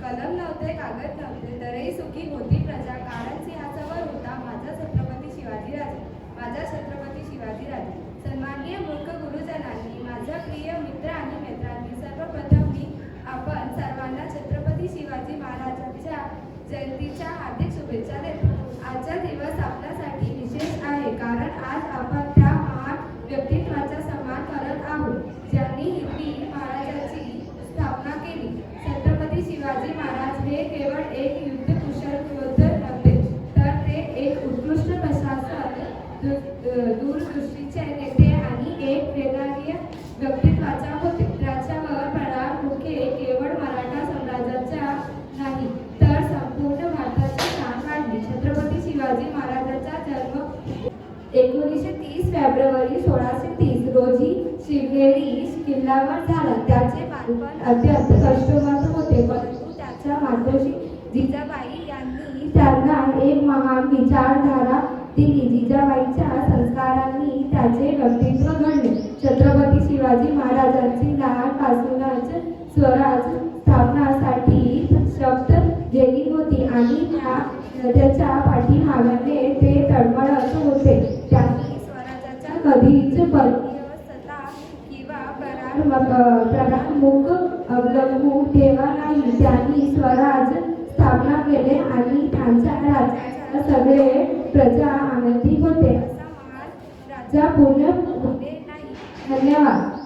कलम नव्हते, कागद नव्हते, तरीही सुखी होती प्रजा, कारण सिंहासनावर होता माझा छत्रपती शिवाजीराजे, माझा छत्रपती शिवाजीराजे. सन्माननीय मूर्ख गुरुजनांनी, माझ्या प्रिय मित्र आणि मित्रांनी, सर्वप्रथम मी आपण सर्वांना छत्रपती शिवाजी महाराजांच्या जयंतीच्या हार्दिक शुभेच्छा देतो. आजचा दिवस आपल्यासाठी विशेष आहे, कारण आज आपण त्या महान व्यक्तित्वाचा सन्मान करत आहोत, ज्यांनी हिंदवी महाराजाची स्थापना केली. छत्रपती शिवाजी महाराज हे केवळ एक युद्धकुशल योद्धे नव्हते, तर ते एक उत्कृष्ट प्रशासक, दूरदृष्टीचे नेते आणि एक वेगाने व्यक्तित्वाचा होते. त्याच्यावर प्रधानमुखे केवळ मराठा साम्राज्याचा नाही, तर संपूर्ण भारताची शान वाढली. छत्रपती शिवाजी महाराजांचा जन्म 1930 फेब्रुवारी 1630 रोजी शिवनेरी किल्ल्यावर झाला. त्याचे बालपण अत्यंत कष्टमय होते, परंतु त्याच्या मातोश्री जिजाबाई यांनी त्यांना एक महान विचारधारा दिली. जिजाबाईच्या संस्कारांनी त्याचे व्यक्तित्व घडले. छत्रपती शिवाजी महाराजांची लहानपासूनच स्वराज स्थापनासाठी शपथ घेतली होती आणि त्याच्या पाठीमागणे ते तळमळत होते. त्यांनी स्वराज्याच्या कधीच परकीयता किंवा परामुख अवलंबून ठेवा नाही. त्यांनी स्वराज स्थापना केले आणि त्यांच्या राज्याच्या सगळे प्रजा आनंदी होते. असा महान राजा पूर्ण होणे नाही. धन्यवाद.